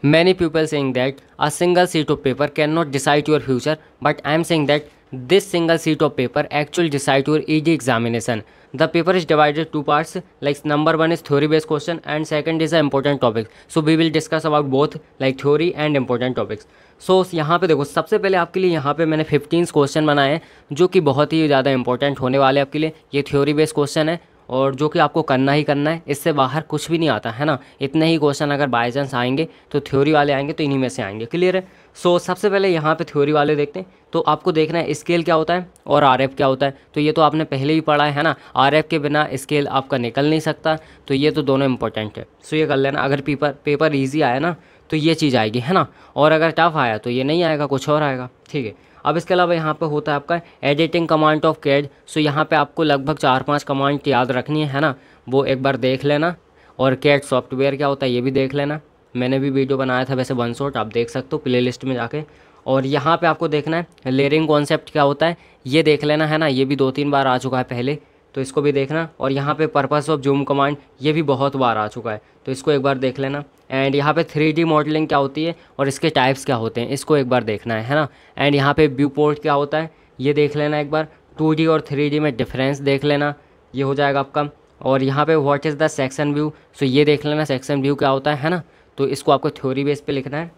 Many people saying that a single sheet of paper cannot decide your future, but I am saying that this single sheet of paper actually decide your ED examination. The paper is divided two parts, like number one is theory based question and second is a important topic. So we will discuss about both like theory and important topics. सो यहाँ पे देखो, सबसे पहले आपके लिए यहाँ पे मैंने 15 क्वेश्चन बनाए हैं जो कि बहुत ही ज़्यादा इंपॉर्टेंट होने वाले हैं आपके लिए। ये थ्योरी बेस्ड क्वेश्चन है और जो कि आपको करना ही करना है, इससे बाहर कुछ भी नहीं आता है ना। इतने ही क्वेश्चन अगर बाई चांस आएंगे तो थ्योरी वाले आएंगे तो इन्हीं में से आएंगे। क्लियर है। सो सबसे पहले यहाँ पे थ्योरी वाले देखते हैं। तो आपको देखना है स्केल क्या होता है और आरएफ क्या होता है। तो ये तो आपने पहले ही पढ़ा है ना, आरएफ के बिना स्केल आपका निकल नहीं सकता। तो ये तो दोनों इंपॉर्टेंट है। सो ये कर लेना। अगर पेपर ईजी आया ना तो ये चीज़ आएगी है ना, और अगर टफ आया तो ये नहीं आएगा, कुछ और आएगा। ठीक है। अब इसके अलावा यहाँ पे होता है आपका एडिटिंग कमांड ऑफ कैड। सो यहाँ पे आपको लगभग 4-5 कमांड याद रखनी है ना, वो एक बार देख लेना। और कैड सॉफ्टवेयर क्या होता है ये भी देख लेना। मैंने भी वीडियो बनाया था वैसे वन शॉट, आप देख सकते हो प्लेलिस्ट में जाके। और यहाँ पे आपको देखना है लेयरिंग कॉन्सेप्ट क्या होता है ये देख लेना है ना, ये भी 2-3 बार आ चुका है पहले, तो इसको भी देखना। और यहाँ पे पर्पस ऑफ जूम कमांड ये भी बहुत बार आ चुका है, तो इसको एक बार देख लेना। एंड यहाँ पे 3D मॉडलिंग क्या होती है और इसके टाइप्स क्या होते हैं इसको एक बार देखना है ना। एंड यहाँ पे व्यू पोर्ट क्या होता है ये देख लेना एक बार। 2D और 3D में डिफरेंस देख लेना, ये हो जाएगा आपका। और यहाँ पे what is the section view, so ये देख लेना सेक्शन व्यू क्या होता है ना। तो इसको आपको थ्योरी बेस पे लिखना है,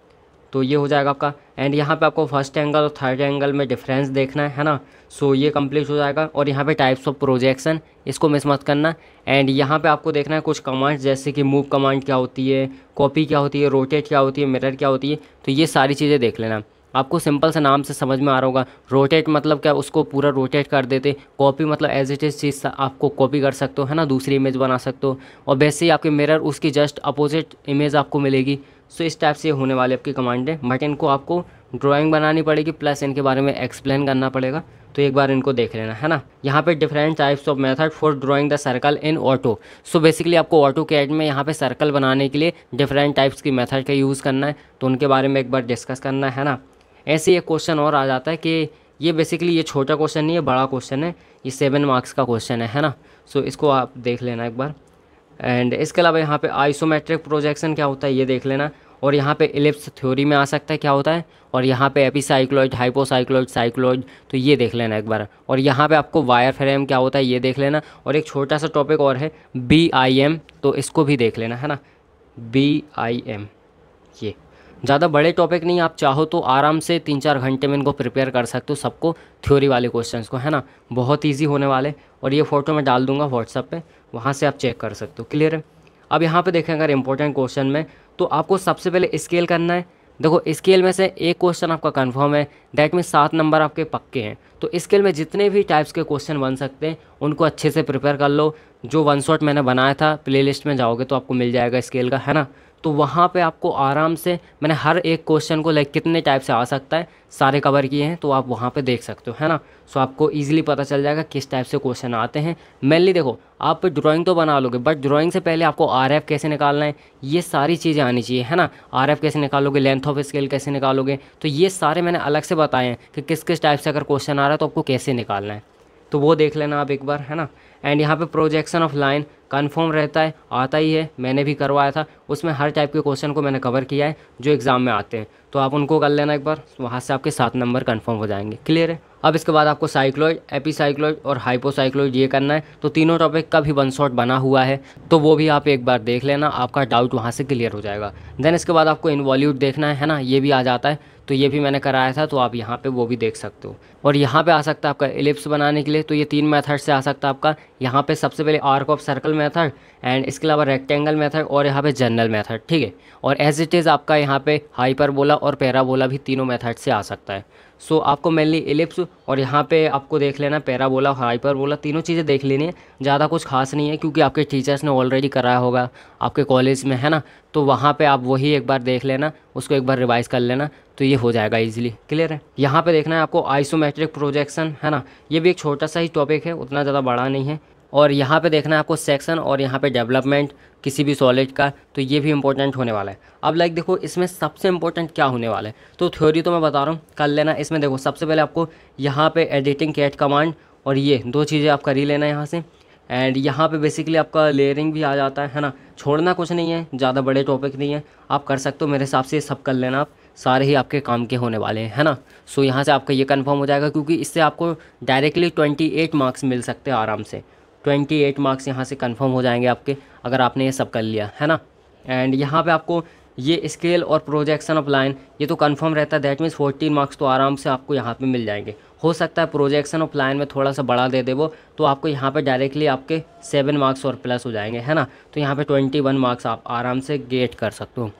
तो ये हो जाएगा आपका। एंड यहाँ पे आपको फर्स्ट एंगल और थर्ड एंगल में डिफरेंस देखना है ना। सो ये कंप्लीट हो जाएगा। और यहाँ पे टाइप्स ऑफ प्रोजेक्शन, इसको मिस मत करना। एंड यहाँ पे आपको देखना है कुछ कमांड्स जैसे कि मूव कमांड क्या होती है, कॉपी क्या होती है, रोटेट क्या होती है, मिरर क्या होती है। तो ये सारी चीज़ें देख लेना। आपको सिंपल से नाम से समझ में आ रहा होगा। रोटेट मतलब क्या, उसको पूरा रोटेट कर देते। कॉपी मतलब एज इट इज़ चीज़ आपको कॉपी कर सकते हो है ना, दूसरी इमेज बना सकते हो। और वैसे ही आपके मिरर उसकी जस्ट अपोजिट इमेज आपको मिलेगी। सो इस टाइप से होने वाले आपकी कमांड है, बट इनको आपको ड्राइंग बनानी पड़ेगी प्लस इनके बारे में एक्सप्लेन करना पड़ेगा। तो एक बार इनको देख लेना है ना। यहाँ पे different types of method for drawing the circle in auto. So basically आपको ऑटो कैड में यहाँ पे सर्कल बनाने के लिए डिफरेंट टाइप्स की मेथड का यूज़ करना है, तो उनके बारे में एक बार डिस्कस करना है ना। ऐसे ही एक क्वेश्चन और आ जाता है कि ये बेसिकली ये छोटा क्वेश्चन नहीं है, बड़ा क्वेश्चन है, ये 7 मार्क्स का क्वेश्चन है ना। सो इसको आप देख लेना एक बार। एंड इसके अलावा यहाँ पे आइसोमेट्रिक प्रोजेक्शन क्या होता है ये देख लेना। और यहाँ पे इलिप्स थ्योरी में आ सकता है क्या होता है। और यहाँ पे एपिसाइक्लॉइड, हाइपोसाइक्लॉइड, साइक्लॉइड, तो ये देख लेना एक बार। और यहाँ पे आपको वायर फ्रेम क्या होता है ये देख लेना। और एक छोटा सा टॉपिक और है BIM, तो इसको भी देख लेना है ना। BIM ये ज़्यादा बड़े टॉपिक नहीं, आप चाहो तो आराम से 3-4 घंटे में इनको प्रिपेयर कर सकते हो सबको, थ्योरी वाले क्वेश्चंस को है ना। बहुत ईजी होने वाले। और ये फ़ोटो मैं डाल दूंगा व्हाट्सएप पे, वहाँ से आप चेक कर सकते हो। क्लियर है। अब यहाँ पे देखें अगर इंपॉर्टेंट क्वेश्चन में, तो आपको सबसे पहले स्केल करना है। देखो स्केल में से एक क्वेश्चन आपका कंफर्म है, दैट मीन 7 नंबर आपके पक्के हैं। तो स्केल में जितने भी टाइप्स के क्वेश्चन बन सकते हैं उनको अच्छे से प्रिपेयर कर लो। जो वन शॉट मैंने बनाया था प्लेलिस्ट में जाओगे तो आपको मिल जाएगा स्केल का है ना। तो वहाँ पे आपको आराम से मैंने हर एक क्वेश्चन को लाइक कितने टाइप से आ सकता है सारे कवर किए हैं, तो आप वहाँ पे देख सकते हो है ना। सो आपको इजीली पता चल जाएगा किस टाइप से क्वेश्चन आते हैं। मेनली देखो आप ड्राइंग तो बना लोगे, बट ड्राइंग से पहले आपको आरएफ कैसे निकालना है ये सारी चीज़ें आनी चाहिए है ना। आरएफ कैसे निकालोगे, लेंथ ऑफ स्केल कैसे निकालोगे, तो ये सारे मैंने अलग से बताए हैं कि किस किस टाइप से अगर क्वेश्चन आ रहा है तो आपको कैसे निकालना है, तो वो देख लेना आप एक बार है ना। एंड यहाँ पे प्रोजेक्शन ऑफ लाइन कन्फर्म रहता है, आता ही है, मैंने भी करवाया था, उसमें हर टाइप के क्वेश्चन को मैंने कवर किया है जो एग्ज़ाम में आते हैं, तो आप उनको कर लेना एक बार, वहाँ से आपके 7 नंबर कन्फर्म हो जाएंगे। क्लियर है। अब इसके बाद आपको साइक्लॉइड, एपिसाइक्लॉइड और हाइपोसाइक्लॉइड ये करना है, तो तीनों टॉपिक का भी वन शॉट बना हुआ है, तो वो भी आप एक बार देख लेना, आपका डाउट वहाँ से क्लियर हो जाएगा। देन इसके बाद आपको इन्वॉल्यूट देखना है ना, ये भी आ जाता है, तो ये भी मैंने कराया था, तो आप यहाँ पे वो भी देख सकते हो। और यहाँ पे आ सकता है आपका एलिप्स बनाने के लिए, तो ये 3 मेथड से आ सकता है आपका। यहाँ पे सबसे पहले arc of circle method, and इसके अलावा रेक्टेंगल मेथड, और यहाँ पे जनरल मेथड। ठीक है। और एज इट इज़ आपका यहाँ पे हाइपरबोला और पैराबोला भी तीनों मेथड से आ सकता है। सो आपको मेनली एलिप्स और यहाँ पे आपको देख लेना पैराबोला, हाइपरबोला, तीनों चीज़ें देख लेनी है। ज़्यादा कुछ खास नहीं है क्योंकि आपके टीचर्स ने ऑलरेडी कराया होगा आपके कॉलेज में है ना, तो वहाँ पे आप वही एक बार देख लेना, उसको एक बार रिवाइज कर लेना, तो ये हो जाएगा इजीली। क्लियर है। यहाँ पे देखना है आपको आइसोमेट्रिक प्रोजेक्शन है ना, ये भी एक छोटा सा ही टॉपिक है, उतना ज़्यादा बड़ा नहीं है। और यहाँ पे देखना है आपको सेक्शन और यहाँ पे डेवलपमेंट किसी भी सॉलिड का, तो ये भी इंपॉर्टेंट होने वाला है। अब लाइक देखो इसमें सबसे इंपॉर्टेंट क्या होने वाला है, तो थ्योरी तो मैं बता रहा हूँ कर लेना। इसमें देखो सबसे पहले आपको यहाँ पे एडिटिंग कैट कमांड और ये 2 चीज़ें आप कर ही लेना यहाँ से। एंड यहाँ पे बेसिकली आपका लेयरिंग भी आ जाता है ना। छोड़ना कुछ नहीं है, ज़्यादा बड़े टॉपिक नहीं है, आप कर सकते हो। मेरे हिसाब से ये सब कर लेना आप, सारे ही आपके काम के होने वाले हैं, है ना। सो यहाँ से आपका ये कंफर्म हो जाएगा, क्योंकि इससे आपको डायरेक्टली 28 मार्क्स मिल सकते हैं आराम से। 28 मार्क्स यहाँ से कंफर्म हो जाएंगे आपके, अगर आपने ये सब कर लिया, है ना। एंड यहाँ पे आपको ये स्केल और प्रोजेक्शन ऑफ लाइन ये तो कंफर्म रहता है, दैट मीन्स 14 मार्क्स तो आराम से आपको यहाँ पे मिल जाएंगे। हो सकता है प्रोजेक्शन ऑफ लाइन में थोड़ा सा बड़ा दे दे वो, तो आपको यहाँ पे डायरेक्टली आपके 7 मार्क्स और प्लस हो जाएंगे, है ना। तो यहाँ पे 21 मार्क्स आप आराम से गेट कर सकते हो।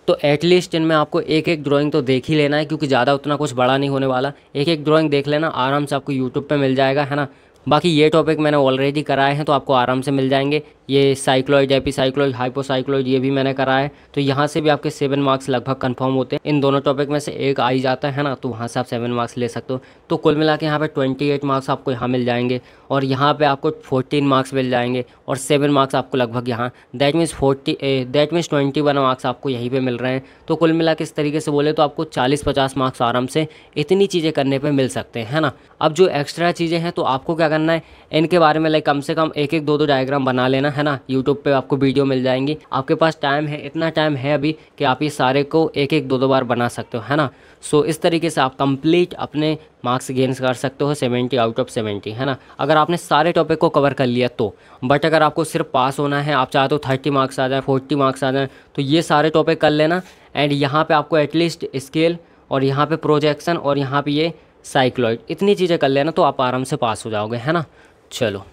तो एटलीस्ट इनमें आपको एक एक ड्राइंग तो देख ही लेना है, क्योंकि ज़्यादा उतना कुछ बड़ा नहीं होने वाला। एक एक ड्राइंग देख लेना, आराम से आपको यूट्यूब पे मिल जाएगा, है ना। बाकी ये टॉपिक मैंने ऑलरेडी कराए हैं, तो आपको आराम से मिल जाएंगे। ये साइक्लॉइड, एपीसाइक्लॉइड, हाइपोसाइक्लॉइड ये भी मैंने कराया है, तो यहाँ से भी आपके 7 मार्क्स लगभग कंफर्म होते हैं। इन दोनों टॉपिक में से एक आ ही जाता है ना, तो वहाँ से आप 7 मार्क्स ले सकते हो। तो कुल मिला के यहाँ पे 28 मार्क्स आपको यहाँ मिल जाएंगे, और यहाँ पे आपको 14 मार्क्स मिल जाएंगे, और 7 मार्क्स आपको लगभग यहाँ, दैट मीन्स 21 मार्क्स आपको यहीं पे मिल रहे हैं। तो कुल मिला के इस तरीके से बोले तो आपको 40-50 मार्क्स आराम से इतनी चीज़ें करने पे मिल सकते हैं, है ना। अब जो एक्स्ट्रा चीज़ें हैं, तो आपको क्या करना है, इनके बारे में लाइक कम से कम एक एक दो डायग्राम बना लेना, है ना। यूट्यूब पे आपको वीडियो मिल जाएंगी, आपके पास टाइम है, इतना टाइम है अभी कि आप ये सारे को एक एक दो बार बना सकते हो, है ना। सो इस तरीके से आप कंप्लीट अपने मार्क्स गेन कर सकते हो 70 आउट ऑफ 70, है ना, अगर आपने सारे टॉपिक को कवर कर लिया तो। बट अगर आपको सिर्फ पास होना है, आप चाहते हो 30 मार्क्स आ जाए, 40 मार्क्स आ जाए, तो ये सारे टॉपिक कर लेना। एंड यहाँ पे आपको एटलीस्ट स्केल, और यहाँ पे प्रोजेक्शन, और यहाँ पे ये साइक्लॉइड, इतनी चीज़ें कर लेना, तो आप आराम से पास हो जाओगे, है ना। चलो।